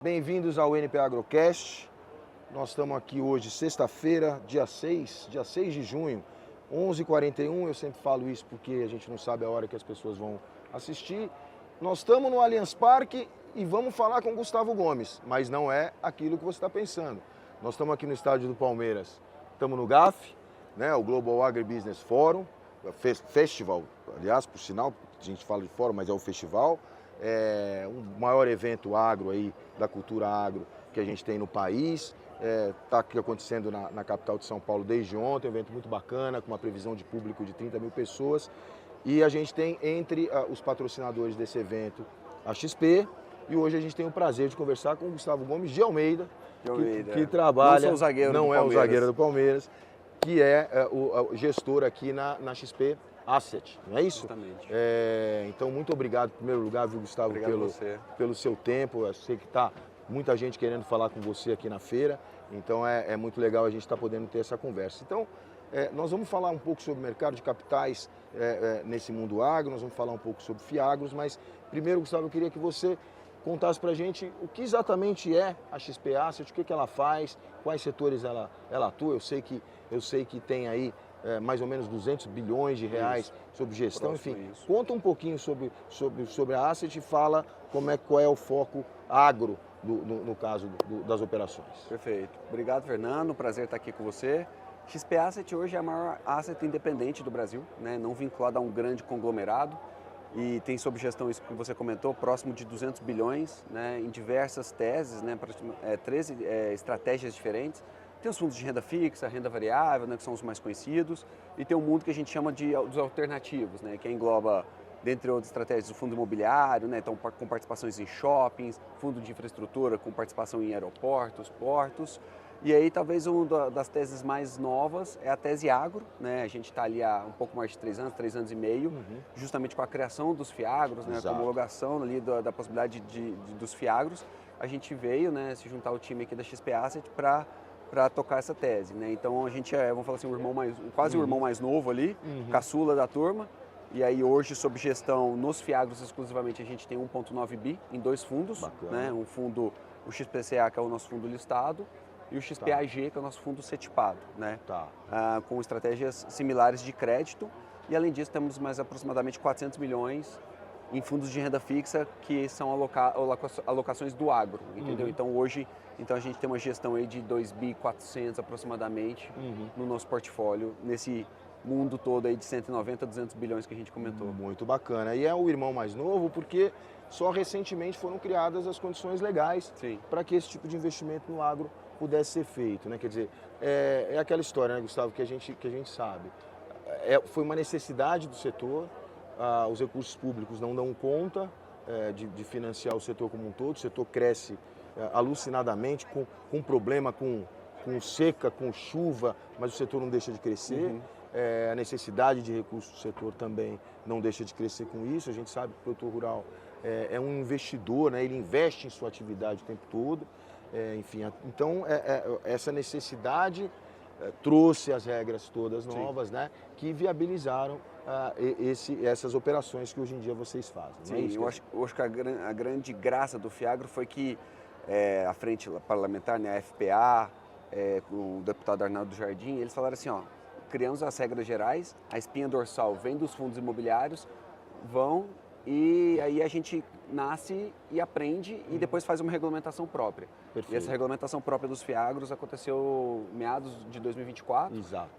Bem-vindos ao NP Agrocast. Nós estamos aqui hoje, sexta-feira, dia 6 de junho, 11h41. Eu sempre falo isso porque a gente não sabe a hora que as pessoas vão assistir. Nós estamos no Allianz Parque e vamos falar com o Gustavo Gomes, mas não é aquilo que você está pensando. Nós estamos aqui no estádio do Palmeiras, estamos no GAF, né, o Global Agribusiness Forum, Festival, aliás, por sinal, a gente fala de fórum, mas é o festival. É o maior evento agro aí, da cultura agro que a gente tem no país. Está aqui acontecendo na capital de São Paulo desde ontem, um evento muito bacana, com uma previsão de público de 30 mil pessoas. E a gente tem entre os patrocinadores desse evento a XP, e hoje a gente tem o prazer de conversar com o Gustavo Gomes de Almeida, que trabalha, não, o zagueiro não do é o Palmeiras. zagueiro do Palmeiras, que é o gestor aqui na XP Asset, não é isso? Justamente. Então, muito obrigado, em primeiro lugar, viu, Gustavo, Obrigado pelo seu tempo. Eu sei que está muita gente querendo falar com você aqui na feira, então é muito legal a gente estar podendo ter essa conversa. Então, nós vamos falar um pouco sobre o mercado de capitais nesse mundo agro, nós vamos falar um pouco sobre Fiagros, mas primeiro, Gustavo, eu queria que você contasse para a gente o que exatamente é a XP Asset, o que ela faz, quais setores ela atua. Eu sei que tem aí mais ou menos 200 bilhões de reais sobre gestão, enfim. Conta um pouquinho sobre a Asset e fala qual é o foco agro no caso das operações. Perfeito. Obrigado, Fernando. Prazer estar aqui com você. XP Asset hoje é a maior asset independente do Brasil, né? Não vinculada a um grande conglomerado, e tem sob gestão, isso que você comentou, próximo de 200 bilhões, né? Em diversas teses, né? 13 estratégias diferentes. Tem os fundos de renda fixa, renda variável, né, que são os mais conhecidos, e tem um mundo que a gente chama dos alternativos, né, que engloba, dentre outras estratégias, o fundo imobiliário, né, então, com participações em shoppings, fundo de infraestrutura com participação em aeroportos, portos. E aí talvez uma das teses mais novas é a tese agro, né? A gente está ali há um pouco mais de 3 anos e meio, justamente com a criação dos Fiagros, né, com a homologação ali da possibilidade dos Fiagros. A gente veio, né, se juntar ao time aqui da XP Asset para tocar essa tese, né? Então a gente vamos falar assim, quase o irmão mais novo ali, caçula da turma. E aí hoje, sob gestão nos Fiagros exclusivamente, a gente tem 1,9 bi em 2 fundos, né? Um fundo, o XPCA, que é o nosso fundo listado, e o XPAG, que é o nosso fundo setipado, né? Com estratégias similares de crédito. E além disso, temos mais aproximadamente 400 milhões em fundos de renda fixa, que são alocações do agro, entendeu? Então hoje a gente tem uma gestão aí de 2.400 aproximadamente no nosso portfólio, nesse mundo todo aí de 190, 200 bilhões que a gente comentou. Muito bacana. E é o irmão mais novo porque só recentemente foram criadas as condições legais para que esse tipo de investimento no agro pudesse ser feito, né? Quer dizer, é aquela história, né, Gustavo, que a gente sabe. Foi uma necessidade do setor, os recursos públicos não dão conta de financiar o setor como um todo, o setor cresce alucinadamente, com problema, com seca, com chuva, mas o setor não deixa de crescer. A necessidade de recursos do setor também não deixa de crescer com isso. A gente sabe que o produtor rural é um investidor, né? Ele investe em sua atividade o tempo todo. Enfim, então essa necessidade trouxe as regras todas novas, né? Que viabilizaram essas operações que hoje em dia vocês fazem. Sim, eu acho que a grande graça do Fiagro foi que a frente parlamentar, né, a FPA, com o deputado Arnaldo Jardim, eles falaram assim, ó, criamos as regras gerais, a espinha dorsal vem dos fundos imobiliários, e aí a gente nasce e aprende e depois faz uma regulamentação própria. Perfeito. E essa regulamentação própria dos Fiagros aconteceu meados de 2024. Exato.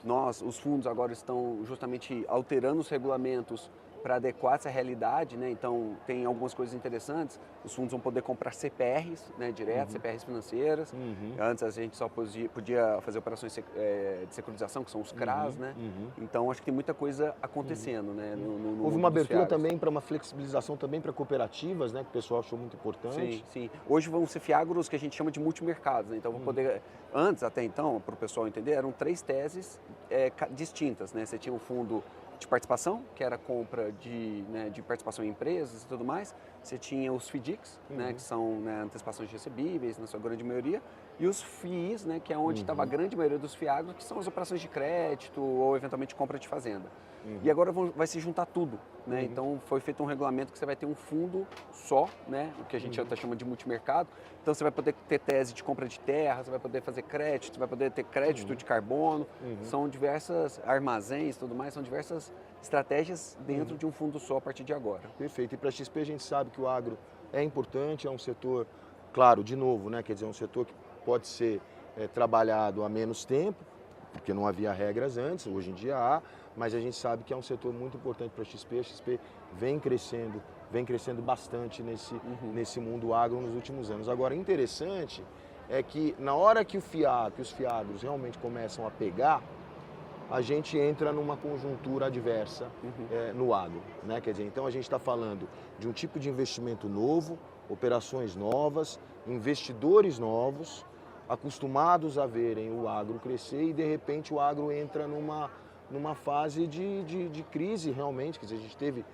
Os fundos agora estão justamente alterando os regulamentos para adequar essa realidade, né? Então tem algumas coisas interessantes. Os fundos vão poder comprar CPRs, né, direto, CPRs financeiras. Antes a gente só podia fazer operações de securitização, que são os CRAs, né? Então acho que tem muita coisa acontecendo, né? Houve uma abertura também para uma flexibilização também para cooperativas, né? Que o pessoal achou muito importante. Sim. Hoje vão ser Fiagros que a gente chama de multimercados, né? Então vou poder, antes até então, para o pessoal entender, eram 3 teses distintas, né? Você tinha um fundo de participação, que era compra de participação em empresas e tudo mais. você tinha os FDICs, né, que são, né, antecipações de recebíveis, na sua grande maioria, e os FIIs, né, que é onde estava a grande maioria dos FIAGROS, que são as operações de crédito ou, eventualmente, compra de fazenda. E agora vai se juntar tudo, né? Então, foi feito um regulamento que você vai ter um fundo só, né, o que a gente até chama de multimercado. Então, você vai poder ter tese de compra de terra, você vai poder fazer crédito, você vai poder ter crédito de carbono. São diversas armazéns e tudo mais, são diversas estratégias dentro de um fundo só a partir de agora. Perfeito. E para a XP a gente sabe que o agro é importante, é um setor, claro, de novo, né? Quer dizer, é um setor que pode ser trabalhado há menos tempo, porque não havia regras antes, hoje em dia há, mas a gente sabe que é um setor muito importante para a XP vem crescendo bastante nesse mundo agro nos últimos anos. Agora, interessante é que na hora que os fiagros realmente começam a pegar, a gente entra numa conjuntura adversa no agro, né? Quer dizer, então a gente está falando de um tipo de investimento novo, operações novas, investidores novos, acostumados a verem o agro crescer e de repente o agro entra numa fase de crise realmente. Quer dizer, a gente teve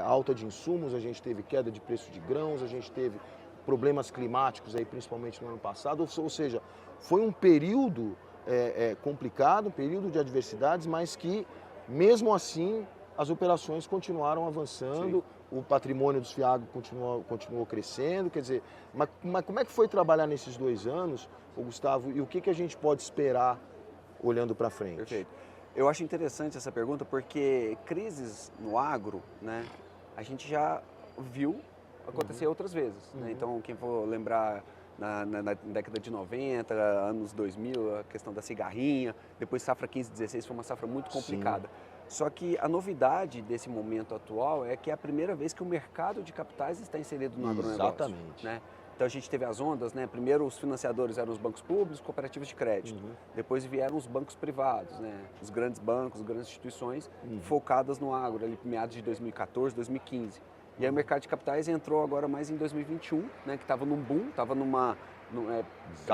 alta de insumos, a gente teve queda de preço de grãos, a gente teve problemas climáticos aí, principalmente no ano passado, ou seja, foi um período complicado, um período de adversidades, mas que mesmo assim as operações continuaram avançando. Sim. O patrimônio dos fiagros continuou crescendo, quer dizer, mas como é que foi trabalhar nesses 2 anos, Gustavo, e o que a gente pode esperar olhando para frente? Perfeito. Eu acho interessante essa pergunta porque crises no agro, né, a gente já viu acontecer outras vezes. Né? Então, quem for lembrar na década de 90, anos 2000, a questão da cigarrinha, depois safra 15-16 foi uma safra muito complicada. Sim. Só que a novidade desse momento atual é que é a primeira vez que o mercado de capitais está inserido no agronegócio. Exatamente. Né? Então a gente teve as ondas, né? Primeiro os financiadores eram os bancos públicos, cooperativas de crédito. Depois vieram os bancos privados, né? Os grandes bancos, as grandes instituições focadas no agro, ali meados de 2014, 2015. E aí o mercado de capitais entrou agora mais em 2021, né? Que estava num boom, estava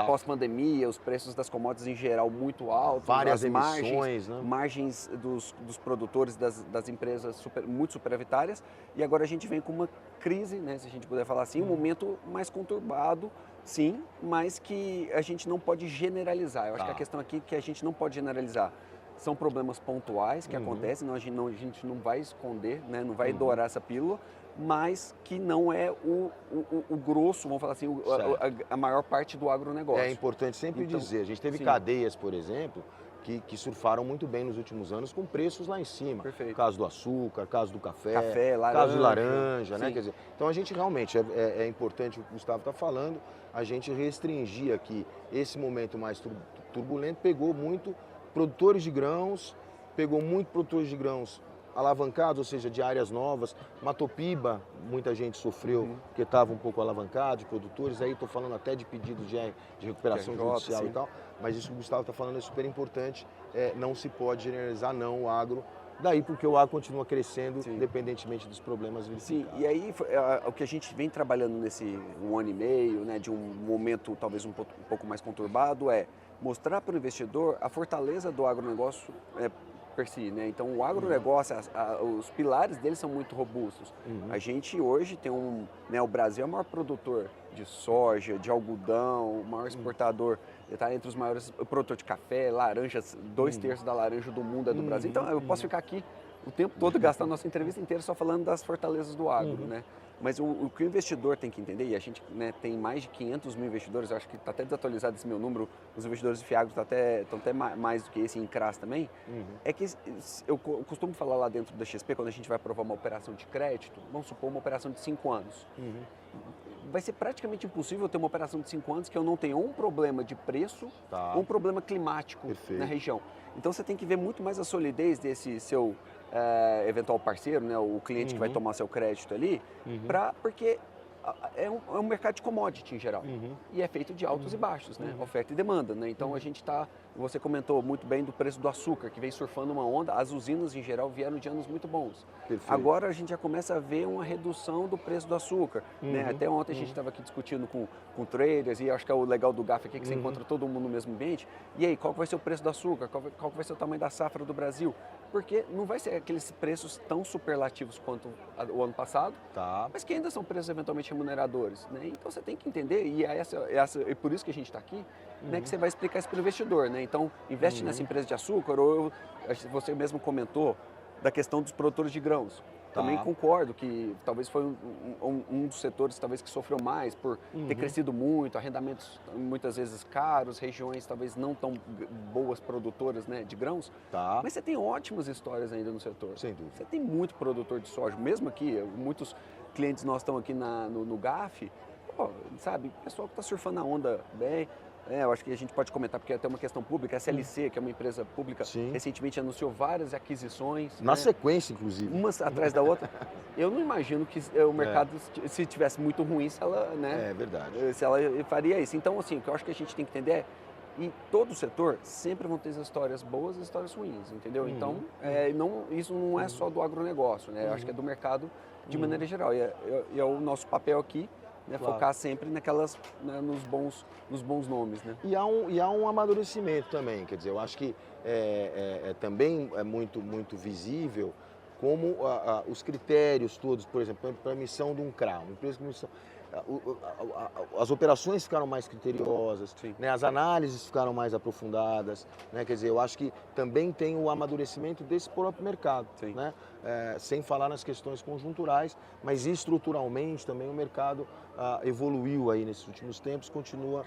pós-pandemia, os preços das commodities em geral muito altos, várias emissões, né? Margens dos produtores das empresas muito superavitárias, e agora a gente vem com uma crise, né, se a gente puder falar assim, um momento mais conturbado, sim, mas que a gente não pode generalizar. Eu acho que a questão aqui é que a gente não pode generalizar. São problemas pontuais que acontecem, a gente não vai esconder, né, não vai dourar essa pílula, mas que não é o grosso, vamos falar assim, a maior parte do agronegócio. É importante sempre dizer, a gente teve cadeias, por exemplo, que surfaram muito bem nos últimos anos com preços lá em cima. Perfeito. Caso do açúcar, caso do café, laranja, caso de laranja, né? Quer dizer, então a gente realmente, é importante o que o Gustavo está falando, a gente restringir aqui esse momento mais turbulento, pegou muito produtores de grãos alavancados, ou seja, de áreas novas. Matopiba, muita gente sofreu porque estava um pouco alavancado, de produtores. Aí estou falando até de pedidos de recuperação judicial e tal. Mas isso que o Gustavo está falando é super importante. Não se pode generalizar não o agro. Daí porque o agro continua crescendo, independentemente dos problemas verificados. Sim, e aí o que a gente vem trabalhando nesse 1 ano e meio, né, de um momento talvez um pouco mais conturbado, é mostrar para o investidor a fortaleza do agronegócio per si, né? Então o agronegócio, os pilares dele são muito robustos. A gente hoje tem o Brasil é o maior produtor de soja, de algodão, o maior exportador, está entre os maiores produtores de café, laranjas, 2/3 da laranja do mundo é do Brasil. Então eu posso ficar aqui o tempo todo, gastar a nossa entrevista inteira só falando das fortalezas do agro, né? Mas o que o investidor tem que entender, e a gente, né, tem mais de 500 mil investidores, eu acho que está até desatualizado esse meu número, os investidores de fiagros estão até mais do que esse em CRAS também, é que eu costumo falar lá dentro da XP, quando a gente vai aprovar uma operação de crédito, vamos supor uma operação de 5 anos. Vai ser praticamente impossível ter uma operação de 5 anos que eu não tenha um problema de preço ou um problema climático na região. Então você tem que ver muito mais a solidez desse seu eventual parceiro, né, o cliente que vai tomar seu crédito ali, porque é um mercado de commodity em geral e é feito de altos e baixos, né, oferta e demanda, né? Então a gente está você comentou muito bem do preço do açúcar, que vem surfando uma onda. As usinas, em geral, vieram de anos muito bons. Perfeito. Agora a gente já começa a ver uma redução do preço do açúcar. Né? Até ontem a gente estava aqui discutindo com traders, e acho que é o legal do GAF aqui, que você encontra todo mundo no mesmo ambiente. E aí, qual vai ser o preço do açúcar? Qual vai ser o tamanho da safra do Brasil? Porque não vai ser aqueles preços tão superlativos quanto o ano passado, Tá. mas que ainda são preços eventualmente remuneradores. Né? Então você tem que entender, e é por isso que a gente está aqui, né, que você vai explicar isso para o investidor. Né? Então, investe nessa empresa de açúcar, ou você mesmo comentou da questão dos produtores de grãos. Tá. Também concordo que talvez foi um dos setores talvez que sofreu mais por ter crescido muito, arrendamentos muitas vezes caros, regiões talvez não tão boas produtoras, né, de grãos. Tá. Mas você tem ótimas histórias ainda no setor. Sem dúvida. Você tem muito produtor de soja, mesmo aqui, muitos clientes nossos estão aqui no GAF, pô, sabe, o pessoal que está surfando a onda bem. Eu acho que a gente pode comentar, porque é até uma questão pública, a SLC, que é uma empresa pública, Sim. recentemente anunciou várias aquisições. Na né? sequência, inclusive. Umas atrás da outra. Eu não imagino que o mercado, se tivesse muito ruim, se ela, né, É verdade. se ela faria isso. Então, assim, o que eu acho que a gente tem que entender é, em todo o setor, sempre vão ter as histórias boas e as histórias ruins, entendeu? Então, isso não é só do agronegócio, né? Eu acho que é do mercado de maneira geral. E é o nosso papel aqui, né, Claro. focar sempre naquelas, né, nos bons nomes, né? E há um amadurecimento também, quer dizer, eu acho que também é muito visível como os critérios todos, por exemplo, para a emissão de um CRA, uma empresa de emissão, as operações ficaram mais criteriosas, né, as análises ficaram mais aprofundadas, né, quer dizer, eu acho que também tem o amadurecimento desse próprio mercado, né, sem falar nas questões conjunturais, mas estruturalmente também o mercado evoluiu aí nesses últimos tempos, continua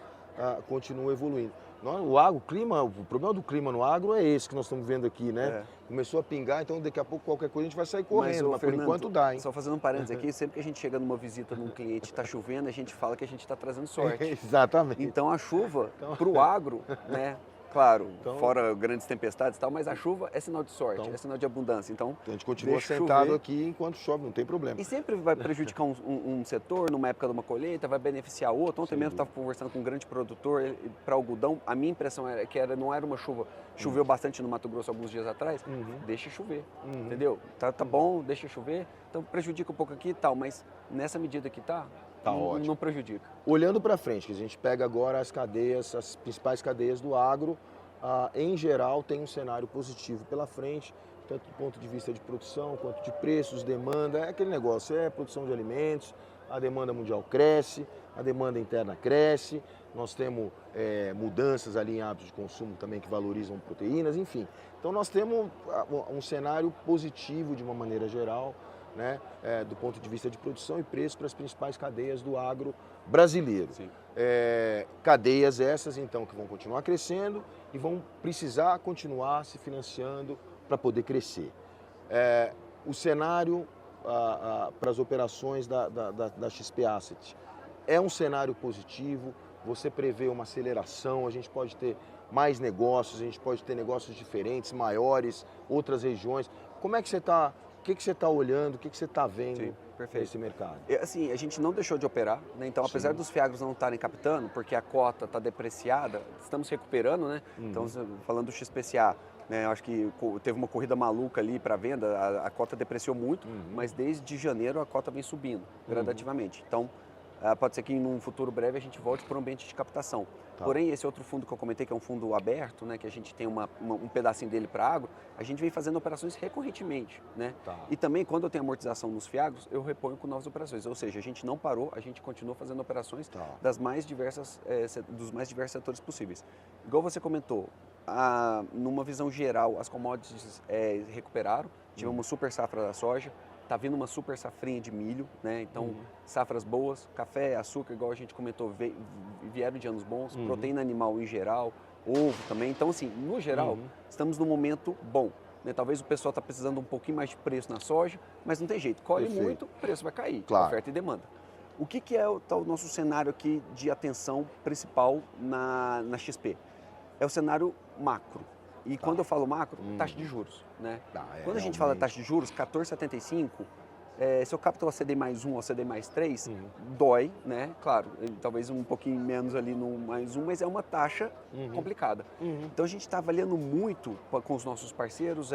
evoluindo. O clima, o problema do clima no agro é esse que nós estamos vendo aqui, né? Começou a pingar, então daqui a pouco qualquer coisa a gente vai sair correndo, mas por Fernando, enquanto dá, hein? Só fazendo um parênteses aqui, sempre que a gente chega numa visita num cliente e está chovendo, a gente fala que a gente está trazendo sorte. Exatamente. Então a chuva, para o agro, né? Claro, Então- fora grandes tempestades e tal, mas a chuva é sinal de sorte, Então- é sinal de abundância. Então, A gente continua deixa sentado chover. aqui enquanto chove, não tem problema. E sempre vai prejudicar um setor numa época de uma colheita, vai beneficiar outro. Ontem Sem mesmo estava conversando com um grande produtor para algodão. A minha impressão era que não era uma chuva. Choveu bastante no Mato Grosso alguns dias atrás. Deixa chover, entendeu? Tá bom, deixa chover. Então prejudica um pouco aqui e tal, mas nessa medida que Tá não, ótimo. não prejudica. Olhando para frente, que a gente pega agora as cadeias, as principais cadeias do agro, em geral tem um cenário positivo pela frente, tanto do ponto de vista de produção, quanto de preços, demanda, é aquele negócio, é produção de alimentos, a demanda mundial cresce, a demanda interna cresce, nós temos mudanças ali em hábitos de consumo também que valorizam proteínas, enfim. Então nós temos um cenário positivo de uma maneira geral, né, do ponto de vista de produção e preço para as principais cadeias do agro brasileiro. Sim. Cadeias essas, então, que vão continuar crescendo e vão precisar continuar se financiando para poder crescer. O cenário para as operações da XP Asset é um cenário positivo, você prevê uma aceleração, a gente pode ter mais negócios, a gente pode ter negócios diferentes, maiores, outras regiões. Como é que você está, o que você está olhando, o que você está vendo Sim, perfeito. nesse mercado? Assim, a gente não deixou de operar, né? Então, apesar dos fiagros não estarem captando, porque a cota está depreciada, estamos recuperando, né? Então, falando do XPCA, né? Eu acho que teve uma corrida maluca ali para venda, a cota depreciou muito, mas desde janeiro a cota vem subindo gradativamente. Então, pode ser que em um futuro breve a gente volte para o ambiente de captação. Tá. Porém, esse outro fundo que eu comentei, que é um fundo aberto, né, que a gente tem um pedacinho dele para agro, a gente vem fazendo operações recorrentemente. Né? Tá. E também, quando eu tenho amortização nos fiagros, eu reponho com novas operações. Ou seja, a gente não parou, a gente continua fazendo operações Tá. dos mais diversos setores possíveis. Igual você comentou, numa visão geral, as commodities recuperaram, tivemos uma super safra da soja, está vindo uma super safrinha de milho, né? Então, safras boas, café, açúcar, igual a gente comentou, vieram de anos bons, proteína animal em geral, ovo também. Então, assim, no geral, estamos num momento bom. Né? Talvez o pessoal está precisando um pouquinho mais de preço na soja, mas não tem jeito. Colhe Perfeito. muito, o preço vai cair, Claro. oferta e demanda. O que é o nosso cenário aqui de atenção principal na XP? É o cenário macro. E quando eu falo macro, taxa de juros. Né? Quando a gente fala realmente. taxa de juros, 14,75, se eu capto a CD mais 1 ou CD mais 3, dói, né? Claro, talvez um pouquinho menos ali no mais 1, mas é uma taxa complicada. Então a gente está avaliando muito com os nossos parceiros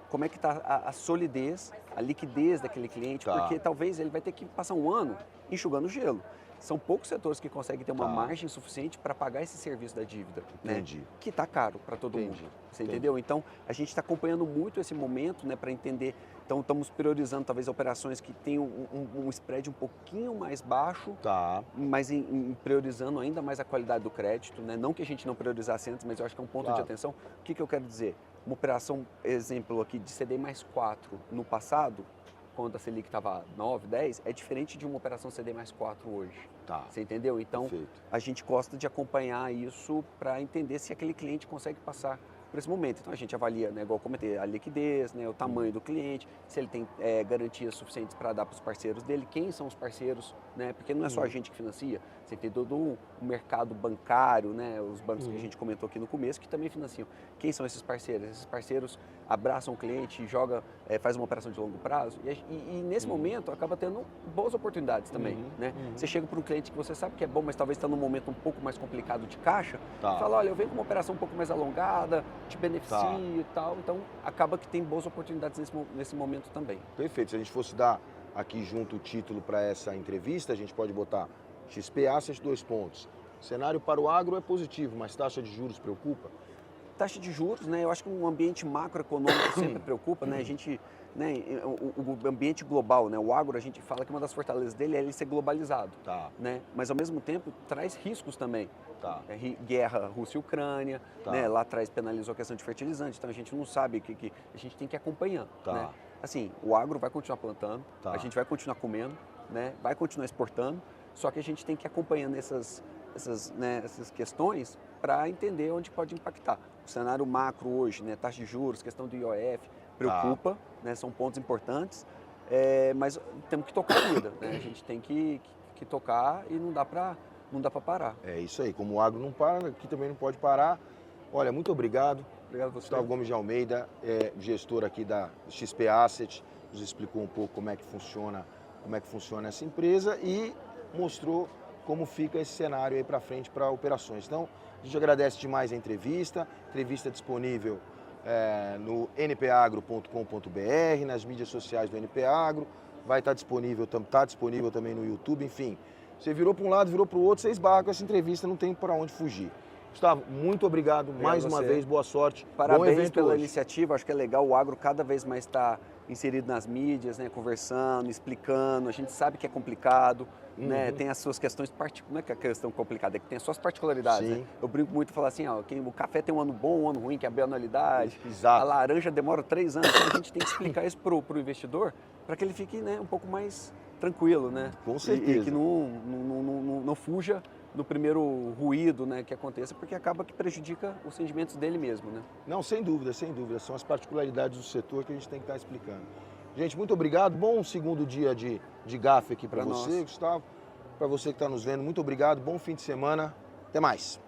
como é que está a solidez, a liquidez daquele cliente, porque talvez ele vai ter que passar um ano enxugando gelo. São poucos setores que conseguem ter uma margem suficiente para pagar esse serviço da dívida, né? Que está caro para todo mundo, você entendeu? Então, a gente está acompanhando muito esse momento, né, para entender. Então, estamos priorizando talvez operações que tenham um spread um pouquinho mais baixo, mas priorizando ainda mais a qualidade do crédito, né? Não que a gente não priorizasse antes, mas eu acho que é um ponto de atenção. O que eu quero dizer? Uma operação, exemplo aqui, de CD mais 4 no passado, quando a Selic estava 9, 10, é diferente de uma operação CD mais 4 hoje. Você entendeu? Então, a gente gosta de acompanhar isso para entender se aquele cliente consegue passar por esse momento. Então, a gente avalia, né, igual eu comentei, a liquidez, né, o tamanho do cliente, se ele tem garantias suficientes para dar para os parceiros dele, quem são os parceiros, né, porque não é só a gente que financia, você tem todo o mercado bancário, né, os bancos que a gente comentou aqui no começo, que também financiam. Quem são esses parceiros? Esses parceiros abraçam o cliente, faz uma operação de longo prazo e nesse momento acaba tendo boas oportunidades também, né? Você chega para um cliente que você sabe que é bom, mas talvez está num momento um pouco mais complicado de caixa, e fala, olha, eu venho com uma operação um pouco mais alongada, te beneficio e tal, então acaba que tem boas oportunidades nesse momento também. Perfeito, se a gente fosse dar aqui junto o título para essa entrevista, a gente pode botar XP Asset 2 pontos. Cenário para o agro é positivo, mas taxa de juros preocupa? Taxa de juros, né? Eu acho que um ambiente macroeconômico sempre preocupa, né? A gente, né? O ambiente global, né? O agro, a gente fala que uma das fortalezas dele é ele ser globalizado, né? Mas ao mesmo tempo traz riscos também. Guerra Rússia e Ucrânia, né? Lá atrás penalizou a questão de fertilizante, então a gente não sabe que a gente tem que acompanhar, né? Assim, o agro vai continuar plantando, a gente vai continuar comendo, né? Vai continuar exportando, só que a gente tem que ir acompanhando essas questões para entender onde pode impactar. O cenário macro hoje, né, taxa de juros, questão do IOF, preocupa, né, são pontos importantes, mas temos que tocar a vida, né? A gente tem que tocar e não dá para parar. É isso aí, como o agro não para, aqui também não pode parar. Olha, muito obrigado. Obrigado a você. Gustavo Gomes de Almeida, gestor aqui da XP Asset, nos explicou um pouco como é que funciona essa empresa e mostrou como fica esse cenário aí para frente para operações. Então, a gente agradece demais a entrevista disponível no npagro.com.br, nas mídias sociais do NPAgro, vai estar disponível, disponível também no YouTube, enfim. Você virou para um lado, virou para o outro, você esbarra com essa entrevista, não tem para onde fugir. Gustavo, muito obrigado mais uma vez, boa sorte. Parabéns pela iniciativa, acho que é legal, o agro cada vez mais está inserido nas mídias, né, conversando, explicando, a gente sabe que é complicado, né, tem as suas questões, não é que a questão complicada, é que tem as suas particularidades, né? Eu brinco muito e falo assim, o café tem um ano bom, um ano ruim, que é a bianualidade, a laranja demora 3 anos, então a gente tem que explicar isso para o investidor, para que ele fique, né, um pouco mais tranquilo, né? Com certeza. E que não fuja no primeiro ruído, né, que aconteça, porque acaba que prejudica os rendimentos dele mesmo, né? Não, sem dúvida, sem dúvida. São as particularidades do setor que a gente tem que estar explicando. Gente, muito obrigado. Bom segundo dia de GAF aqui para você, Gustavo. Para você que está nos vendo, muito obrigado. Bom fim de semana. Até mais.